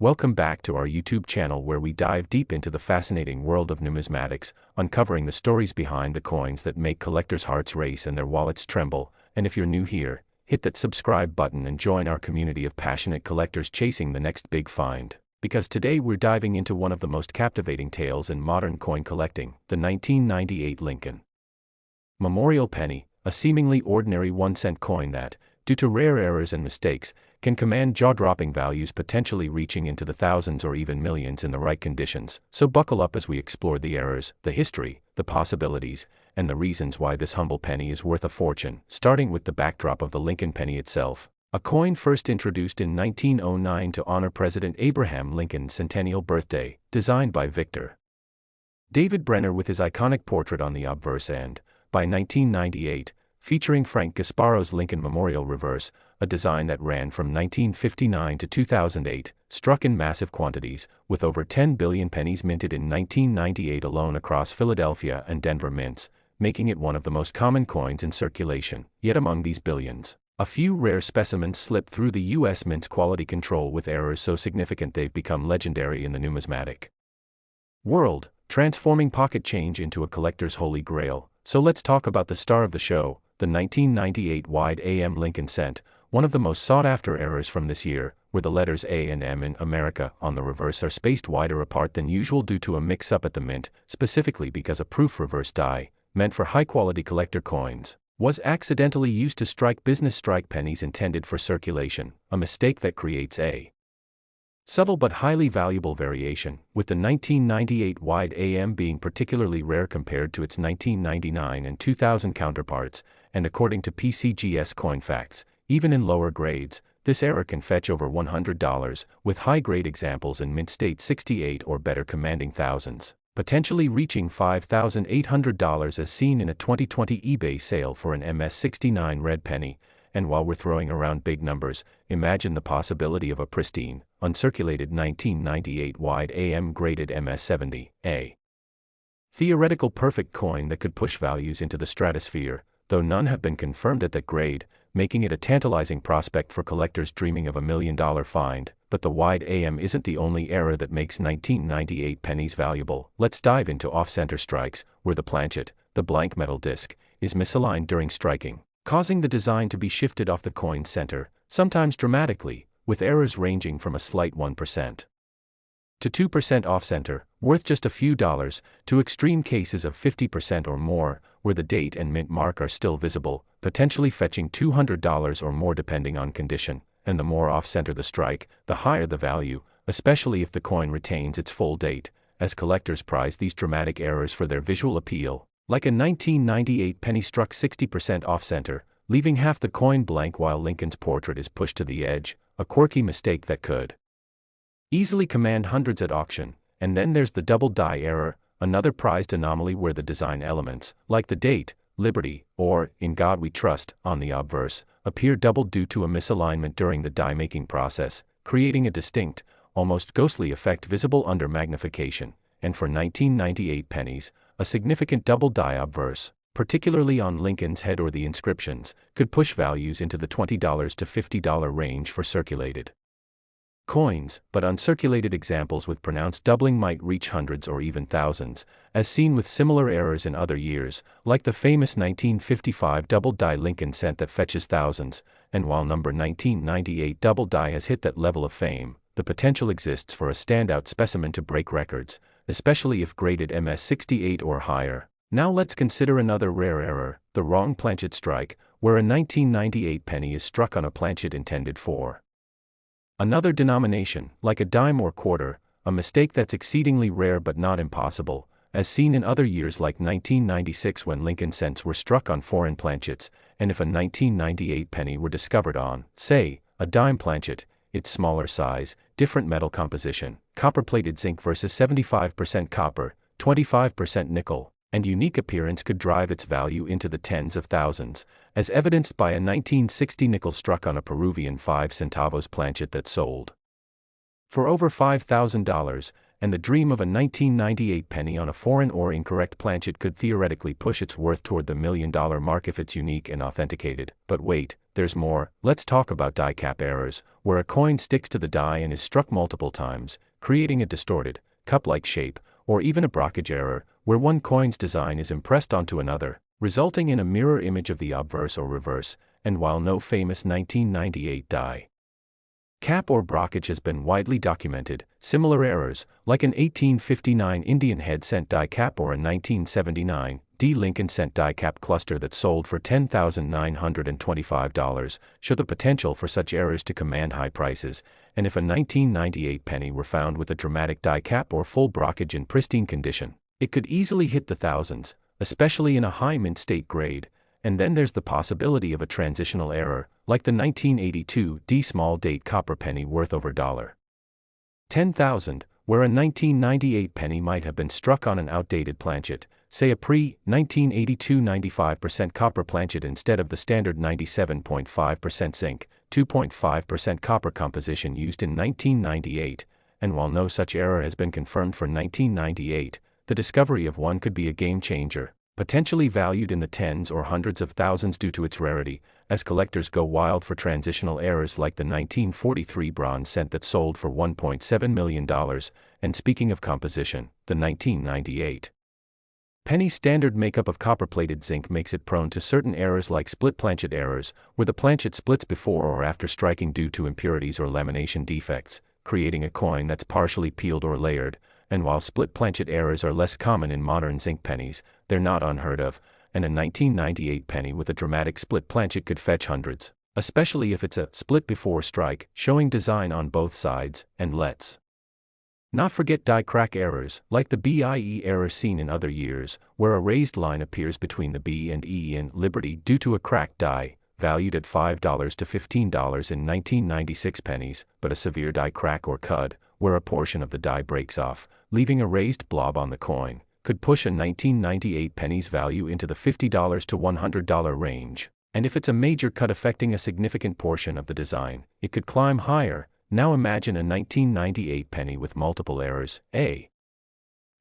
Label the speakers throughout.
Speaker 1: Welcome back to our YouTube channel where we dive deep into the fascinating world of numismatics, uncovering the stories behind the coins that make collectors' hearts race and their wallets tremble. And if you're new here, hit that subscribe button and join our community of passionate collectors chasing the next big find. Because today we're diving into one of the most captivating tales in modern coin collecting, the 1998 Lincoln Memorial Penny, a seemingly ordinary 1-cent coin that, due to rare errors and mistakes, can command jaw-dropping values potentially reaching into the thousands or even millions in the right conditions. So buckle up as we explore the errors, the history, the possibilities, and the reasons why this humble penny is worth a fortune, starting with the backdrop of the Lincoln penny itself. A coin first introduced in 1909 to honor President Abraham Lincoln's centennial birthday, designed by Victor David Brenner with his iconic portrait on the obverse end. By 1998, featuring Frank Gasparo's Lincoln Memorial Reverse, a design that ran from 1959 to 2008, struck in massive quantities, with over 10 billion pennies minted in 1998 alone across Philadelphia and Denver mints, making it one of the most common coins in circulation. Yet among these billions, a few rare specimens slipped through the U.S. Mint's quality control with errors so significant they've become legendary in the numismatic world, transforming pocket change into a collector's holy grail. So let's talk about the star of the show, the 1998 wide AM Lincoln cent, one of the most sought-after errors from this year, where the letters A and M in America on the reverse are spaced wider apart than usual due to a mix-up at the mint, specifically because a proof reverse die, meant for high-quality collector coins, was accidentally used to strike business strike pennies intended for circulation, a mistake that creates a subtle but highly valuable variation, with the 1998 wide AM being particularly rare compared to its 1999 and 2000 counterparts, and according to PCGS Coin Facts, even in lower grades, this error can fetch over $100, with high-grade examples in mint state 68 or better commanding thousands, potentially reaching $5,800 as seen in a 2020 eBay sale for an MS69 red penny. And while we're throwing around big numbers, imagine the possibility of a pristine, uncirculated 1998 wide AM graded MS70, a theoretical perfect coin that could push values into the stratosphere, though none have been confirmed at that grade, making it a tantalizing prospect for collectors dreaming of $1 million find. But the wide AM isn't the only error that makes 1998 pennies valuable. Let's dive into off-center strikes, where the planchet, the blank metal disc, is misaligned during striking, causing the design to be shifted off the coin's center, sometimes dramatically, with errors ranging from a slight 1% to 2% off-center, worth just a few dollars, to extreme cases of 50% or more, where the date and mint mark are still visible, potentially fetching $200 or more depending on condition. And the more off-center the strike, the higher the value, especially if the coin retains its full date, as collectors prize these dramatic errors for their visual appeal. Like a 1998 penny struck 60% off-center, leaving half the coin blank while Lincoln's portrait is pushed to the edge, a quirky mistake that could easily command hundreds at auction. And then there's the double die error, another prized anomaly where the design elements, like the date, Liberty, or In God We Trust, on the obverse, appear doubled due to a misalignment during the die-making process, creating a distinct, almost ghostly effect visible under magnification. And for 1998 pennies, a significant double die obverse, particularly on Lincoln's head or the inscriptions, could push values into the $20 to $50 range for circulated coins, but uncirculated examples with pronounced doubling might reach hundreds or even thousands, as seen with similar errors in other years, like the famous 1955 double die Lincoln cent that fetches thousands. And while number 1998 double die has hit that level of fame, the potential exists for a standout specimen to break records, especially if graded MS68 or higher. Now let's consider another rare error, the wrong planchet strike, where a 1998 penny is struck on a planchet intended for another denomination, like a dime or quarter, a mistake that's exceedingly rare but not impossible, as seen in other years like 1996 when Lincoln cents were struck on foreign planchets. And if a 1998 penny were discovered on, say, a dime planchet, its smaller size, different metal composition, copper-plated zinc versus 75% copper, 25% nickel, and unique appearance could drive its value into the tens of thousands, as evidenced by a 1960 nickel struck on a Peruvian 5 centavos planchet that sold for over $5,000, and the dream of a 1998 penny on a foreign or incorrect planchet could theoretically push its worth toward the $1 million mark if it's unique and authenticated. But wait, there's more. Let's talk about die cap errors, where a coin sticks to the die and is struck multiple times, creating a distorted, cup-like shape, or even a blockage error, where one coin's design is impressed onto another, resulting in a mirror image of the obverse or reverse. And while no famous 1998 die cap or blockage has been widely documented, similar errors, like an 1859 Indian head cent die cap or a 1979 D. Lincoln cent die cap cluster that sold for $10,925, show the potential for such errors to command high prices. And if a 1998 penny were found with a dramatic die cap or full blockage in pristine condition, it could easily hit the thousands, especially in a high mint state grade. And then there's the possibility of a transitional error, like the 1982 D small date copper penny worth over $10,000, where a 1998 penny might have been struck on an outdated planchet, say a pre-1982 95% copper planchet instead of the standard 97.5% zinc, 2.5% copper composition used in 1998. And while no such error has been confirmed for 1998, the discovery of one could be a game changer, potentially valued in the tens or hundreds of thousands due to its rarity, as collectors go wild for transitional errors like the 1943 bronze cent that sold for $1.7 million. And speaking of composition, the 1998 penny's standard makeup of copper-plated zinc makes it prone to certain errors like split planchet errors, where the planchet splits before or after striking due to impurities or lamination defects, creating a coin that's partially peeled or layered. And while split planchet errors are less common in modern zinc pennies, they're not unheard of, and a 1998 penny with a dramatic split planchet could fetch hundreds, especially if it's a split before strike, showing design on both sides. And let's not forget die crack errors, like the BIE error seen in other years, where a raised line appears between the B and E in Liberty due to a cracked die, valued at $5 to $15 in 1996 pennies, but a severe die crack or cud, where a portion of the die breaks off, leaving a raised blob on the coin, could push a 1998 penny's value into the $50 to $100 range. And if it's a major cut affecting a significant portion of the design, it could climb higher. Now imagine a 1998 penny with multiple errors, a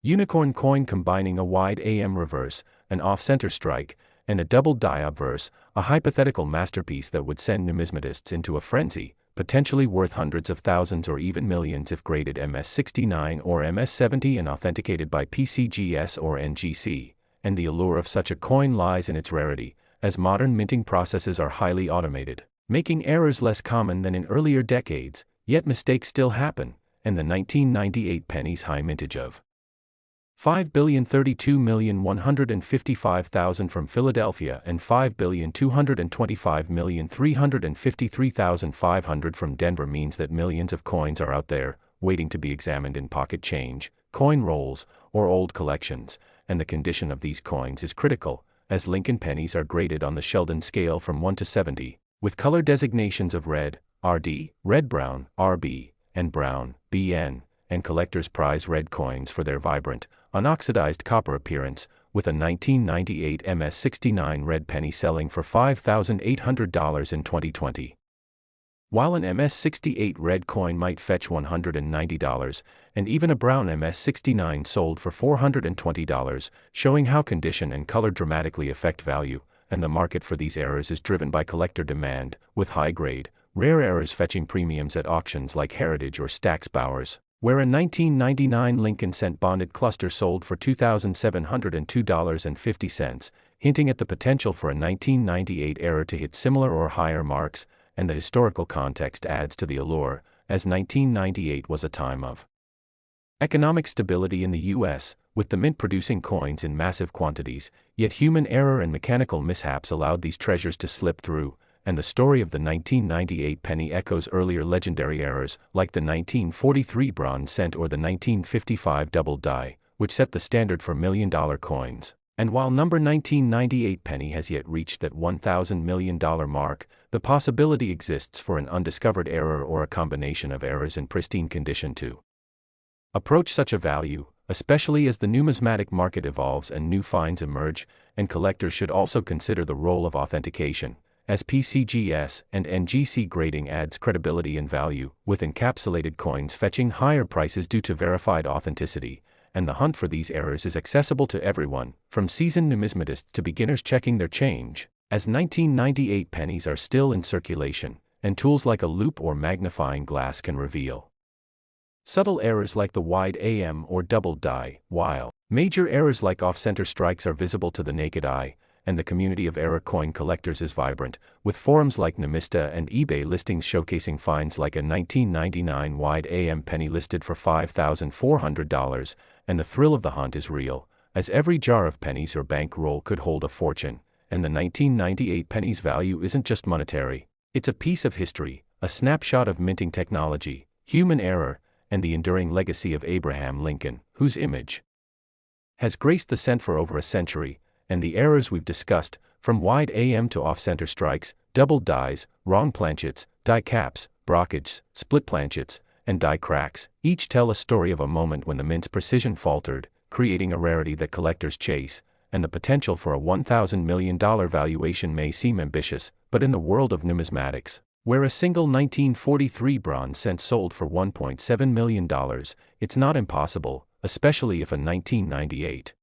Speaker 1: unicorn coin combining a wide AM reverse, an off-center strike, and a double die obverse, a hypothetical masterpiece that would send numismatists into a frenzy, potentially worth hundreds of thousands or even millions if graded MS69 or MS70 and authenticated by PCGS or NGC. And the allure of such a coin lies in its rarity, as modern minting processes are highly automated, making errors less common than in earlier decades. Yet mistakes still happen, and the 1998 penny's high mintage of 5,032,155,000 from Philadelphia and 5,225,353,500 from Denver means that millions of coins are out there, waiting to be examined in pocket change, coin rolls, or old collections, and the condition of these coins is critical, as Lincoln pennies are graded on the Sheldon scale from 1 to 70, with color designations of red, RD, red-brown, RB, and brown, BN, and collectors prize red coins for their vibrant, unoxidized copper appearance, with a 1998 MS69 red penny selling for $5,800 in 2020. While an MS68 red coin might fetch $190, and even a brown MS69 sold for $420, showing how condition and color dramatically affect value, and the market for these errors is driven by collector demand, with high-grade, rare errors fetching premiums at auctions like Heritage or Stack's Bowers, where a 1999 Lincoln cent bonded cluster sold for $2,702.50, hinting at the potential for a 1998 error to hit similar or higher marks. And the historical context adds to the allure, as 1998 was a time of economic stability in the U.S., with the mint producing coins in massive quantities, yet human error and mechanical mishaps allowed these treasures to slip through. And the story of the 1998 penny echoes earlier legendary errors, like the 1943 bronze cent or the 1955 double die, which set the standard for $1 million coins. And while number 1998 penny has yet reached that $1,000 million mark, the possibility exists for an undiscovered error or a combination of errors in pristine condition to approach such a value, especially as the numismatic market evolves and new finds emerge. And collectors should also consider the role of authentication, as PCGS and NGC grading adds credibility and value, with encapsulated coins fetching higher prices due to verified authenticity, and the hunt for these errors is accessible to everyone, from seasoned numismatists to beginners checking their change, as 1998 pennies are still in circulation, and tools like a loop or magnifying glass can reveal subtle errors like the wide AM or double die, while major errors like off-center strikes are visible to the naked eye, and the community of error coin collectors is vibrant, with forums like Numista and eBay listings showcasing finds like a 1999 wide AM penny listed for $5,400, and the thrill of the hunt is real, as every jar of pennies or bankroll could hold a fortune, and the 1998 penny's value isn't just monetary, it's a piece of history, a snapshot of minting technology, human error, and the enduring legacy of Abraham Lincoln, whose image has graced the cent for over a century, and the errors we've discussed, from wide AM to off-center strikes, double dies, wrong planchets, die caps, brockages, split planchets, and die cracks, each tell a story of a moment when the mint's precision faltered, creating a rarity that collectors chase, and the potential for a $1,000 million valuation may seem ambitious, but in the world of numismatics, where a single 1943 bronze cent sold for $1.7 million, it's not impossible, especially if a 1998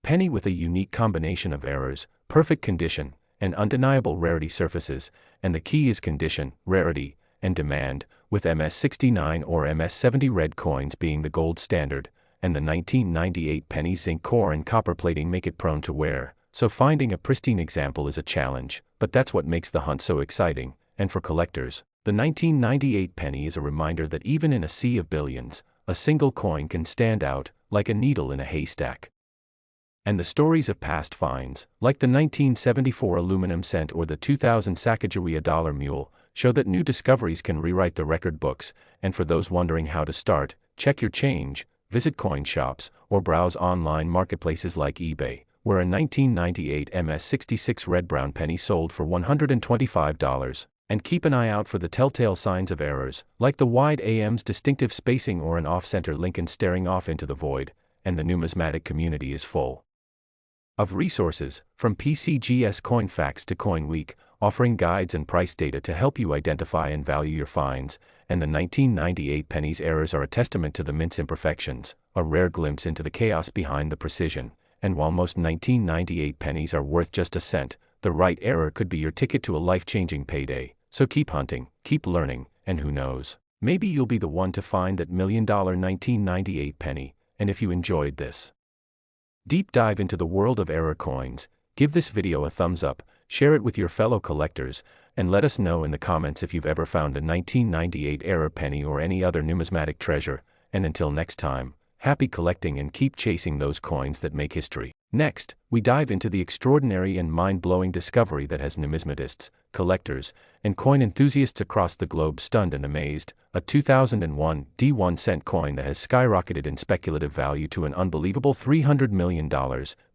Speaker 1: penny with a unique combination of errors, perfect condition, and undeniable rarity surfaces, and the key is condition, rarity, and demand, with MS69 or MS70 red coins being the gold standard, and the 1998 penny zinc core and copper plating make it prone to wear, so finding a pristine example is a challenge, but that's what makes the hunt so exciting, and for collectors, the 1998 penny is a reminder that even in a sea of billions, a single coin can stand out, like a needle in a haystack. And the stories of past finds, like the 1974 aluminum cent or the 2000 Sacagawea dollar mule, show that new discoveries can rewrite the record books, and for those wondering how to start, check your change, visit coin shops, or browse online marketplaces like eBay, where a 1998 MS66 red-brown penny sold for $125, and keep an eye out for the telltale signs of errors, like the wide AM's distinctive spacing or an off-center Lincoln staring off into the void, and the numismatic community is full of resources, from PCGS Coin Facts to Coin Week, offering guides and price data to help you identify and value your finds, and the 1998 penny's errors are a testament to the mint's imperfections, a rare glimpse into the chaos behind the precision, and while most 1998 pennies are worth just a cent, the right error could be your ticket to a life-changing payday, so keep hunting, keep learning, and who knows, maybe you'll be the one to find that $1 million 1998 penny, and if you enjoyed this deep dive into the world of error coins, give this video a thumbs up, share it with your fellow collectors, and let us know in the comments if you've ever found a 1998 error penny or any other numismatic treasure, and until next time, happy collecting and keep chasing those coins that make history. Next, we dive into the extraordinary and mind-blowing discovery that has numismatists, collectors, and coin enthusiasts across the globe stunned and amazed, a 2001 D1 cent coin that has skyrocketed in speculative value to an unbelievable $300 million,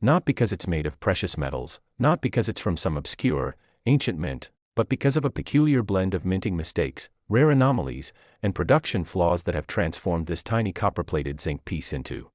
Speaker 1: not because it's made of precious metals, not because it's from some obscure, ancient mint, but because of a peculiar blend of minting mistakes, rare anomalies, and production flaws that have transformed this tiny copper-plated zinc piece into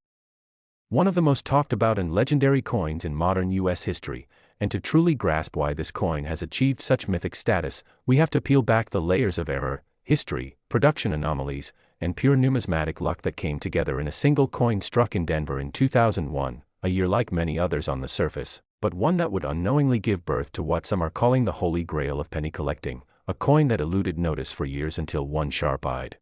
Speaker 1: one of the most talked about and legendary coins in modern U.S. history, and to truly grasp why this coin has achieved such mythic status, we have to peel back the layers of error, history, production anomalies, and pure numismatic luck that came together in a single coin struck in Denver in 2001, a year like many others on the surface, but one that would unknowingly give birth to what some are calling the holy grail of penny collecting, a coin that eluded notice for years until one sharp-eyed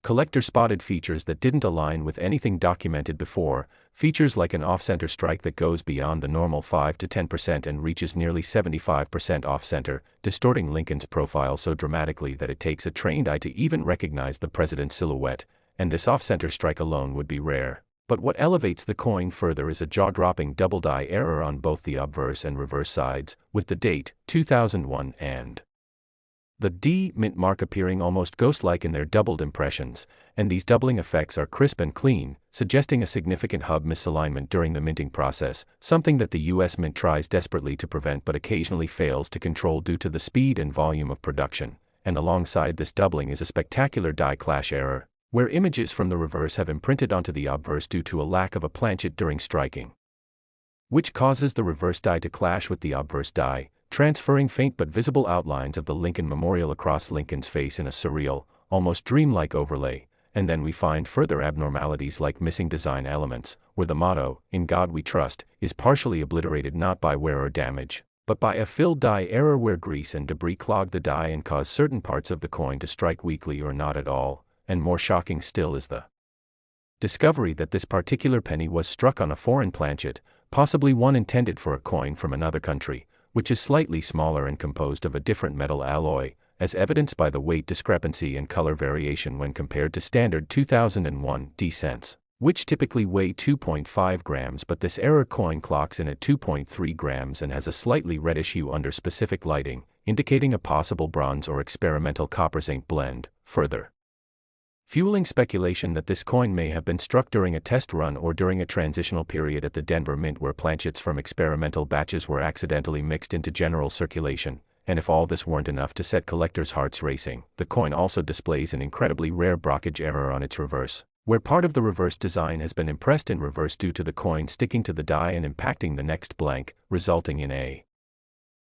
Speaker 1: collector spotted features that didn't align with anything documented before, features like an off-center strike that goes beyond the normal 5 to 10% and reaches nearly 75% off-center, distorting Lincoln's profile so dramatically that it takes a trained eye to even recognize the president's silhouette, and this off-center strike alone would be rare. But what elevates the coin further is a jaw-dropping double die error on both the obverse and reverse sides, with the date, 2001 and the D mint mark appearing almost ghost-like in their doubled impressions, and these doubling effects are crisp and clean, suggesting a significant hub misalignment during the minting process, something that the U.S. Mint tries desperately to prevent but occasionally fails to control due to the speed and volume of production. And alongside this doubling is a spectacular die clash error, where images from the reverse have imprinted onto the obverse due to a lack of a planchet during striking, which causes the reverse die to clash with the obverse die, transferring faint but visible outlines of the Lincoln Memorial across Lincoln's face in a surreal, almost dreamlike overlay. And then we find further abnormalities like missing design elements, where the motto, "In God We Trust," is partially obliterated not by wear or damage, but by a filled die error where grease and debris clog the die and cause certain parts of the coin to strike weakly or not at all. And more shocking still is the discovery that this particular penny was struck on a foreign planchet, possibly one intended for a coin from another country, which is slightly smaller and composed of a different metal alloy, as evidenced by the weight discrepancy and color variation when compared to standard 2001 D cents, which typically weigh 2.5 grams, but this error coin clocks in at 2.3 grams and has a slightly reddish hue under specific lighting, indicating a possible bronze or experimental copper zinc blend, further fueling speculation that this coin may have been struck during a test run or during a transitional period at the Denver Mint where planchets from experimental batches were accidentally mixed into general circulation. And if all this weren't enough to set collectors' hearts racing, the coin also displays an incredibly rare blockage error on its reverse, where part of the reverse design has been impressed in reverse due to the coin sticking to the die and impacting the next blank, resulting in a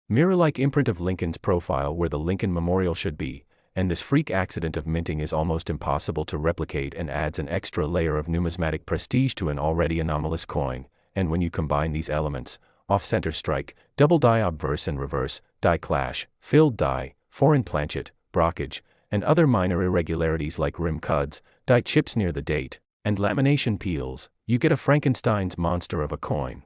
Speaker 1: mirror-like imprint of Lincoln's profile where the Lincoln Memorial should be. And this freak accident of minting is almost impossible to replicate and adds an extra layer of numismatic prestige to an already anomalous coin. And when you combine these elements, off-center strike, double die obverse and reverse, die clash, filled die, foreign planchet, blockage, and other minor irregularities like rim cuds, die chips near the date, and lamination peels, you get a Frankenstein's monster of a coin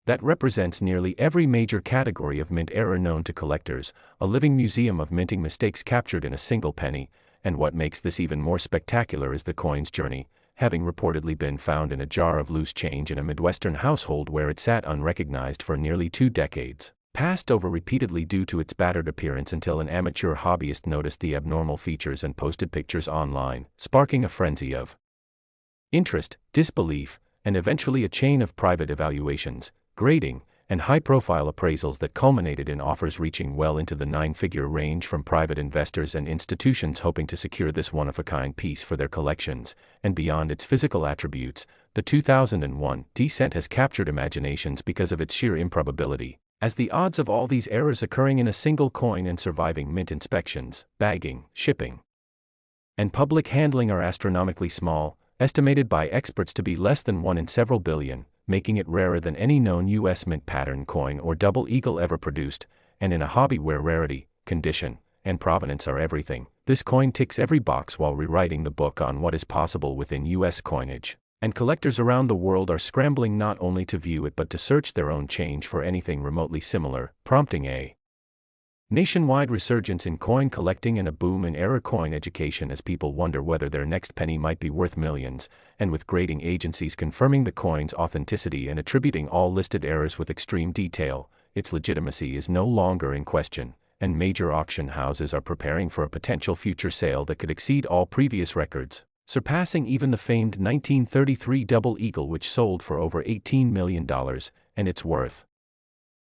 Speaker 1: that represents nearly every major category of mint error known to collectors, a living museum of minting mistakes captured in a single penny. And what makes this even more spectacular is the coin's journey, having reportedly been found in a jar of loose change in a Midwestern household where it sat unrecognized for nearly 2 decades, passed over repeatedly due to its battered appearance until an amateur hobbyist noticed the abnormal features and posted pictures online, sparking a frenzy of interest, disbelief, and eventually a chain of private evaluations, grading, and high-profile appraisals that culminated in offers reaching well into the 9-figure range from private investors and institutions hoping to secure this one-of-a-kind piece for their collections. And beyond its physical attributes, the 2001 D cent has captured imaginations because of its sheer improbability, as the odds of all these errors occurring in a single coin and surviving mint inspections, bagging, shipping, and public handling are astronomically small, estimated by experts to be less than 1 in several billion, making it rarer than any known U.S. mint pattern coin or double eagle ever produced. And in a hobby where rarity, condition, and provenance are everything, this coin ticks every box while rewriting the book on what is possible within U.S. coinage. And collectors around the world are scrambling not only to view it but to search their own change for anything remotely similar, prompting a nationwide resurgence in coin collecting and a boom in error coin education as people wonder whether their next penny might be worth millions. And with grading agencies confirming the coin's authenticity and attributing all listed errors with extreme detail, its legitimacy is no longer in question, and major auction houses are preparing for a potential future sale that could exceed all previous records, surpassing even the famed 1933 double eagle which sold for over $18 million, and its worth.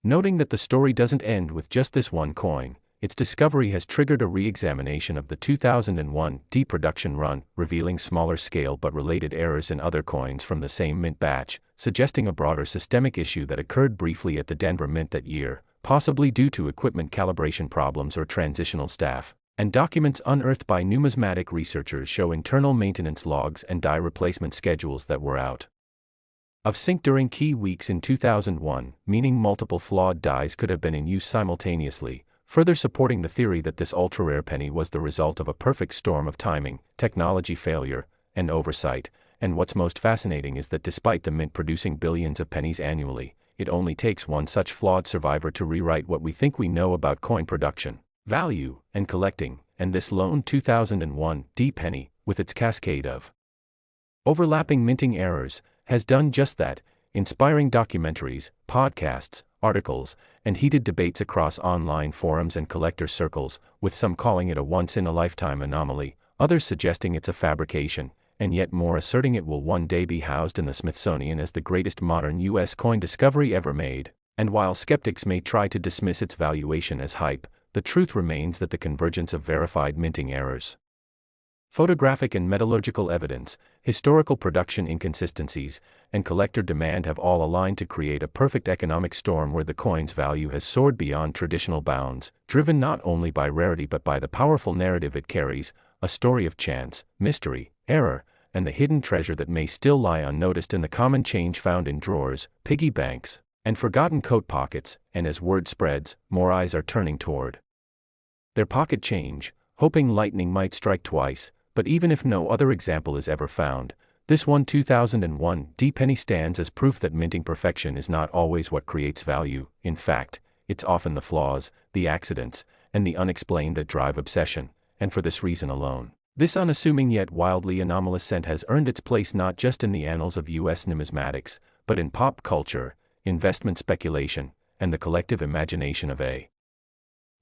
Speaker 1: Noting that the story doesn't end with just this one coin, its discovery has triggered a re-examination of the 2001 D production run, revealing smaller scale but related errors in other coins from the same mint batch, suggesting a broader systemic issue that occurred briefly at the Denver Mint that year, possibly due to equipment calibration problems or transitional staff. And documents unearthed by numismatic researchers show internal maintenance logs and die replacement schedules that were out of sync during key weeks in 2001, meaning multiple flawed dies could have been in use simultaneously, further supporting the theory that this ultra-rare penny was the result of a perfect storm of timing, technology failure, and oversight. And what's most fascinating is that despite the mint producing billions of pennies annually, it only takes one such flawed survivor to rewrite what we think we know about coin production, value, and collecting. And this lone 2001 D penny, with its cascade of overlapping minting errors, has done just that, inspiring documentaries, podcasts, articles, and heated debates across online forums and collector circles, with some calling it a once-in-a-lifetime anomaly, others suggesting it's a fabrication, and yet more asserting it will one day be housed in the Smithsonian as the greatest modern U.S. coin discovery ever made. And while skeptics may try to dismiss its valuation as hype, the truth remains that the convergence of verified minting errors, Photographic and metallurgical evidence, historical production inconsistencies, and collector demand have all aligned to create a perfect economic storm where the coin's value has soared beyond traditional bounds, driven not only by rarity but by the powerful narrative it carries, a story of chance, mystery, error, and the hidden treasure that may still lie unnoticed in the common change found in drawers, piggy banks, and forgotten coat pockets. And as word spreads, more eyes are turning toward their pocket change, hoping lightning might strike twice. But even if no other example is ever found, this 2001 penny stands as proof that minting perfection is not always what creates value. In fact, it's often the flaws, the accidents, and the unexplained that drive obsession, and for this reason alone, this unassuming yet wildly anomalous cent has earned its place not just in the annals of U.S. numismatics, but in pop culture, investment speculation, and the collective imagination of a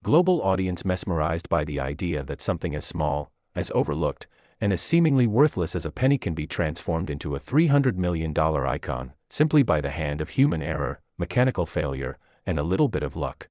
Speaker 1: global audience mesmerized by the idea that something as small, as overlooked, and as seemingly worthless as a penny can be transformed into a $300 million icon, simply by the hand of human error, mechanical failure, and a little bit of luck.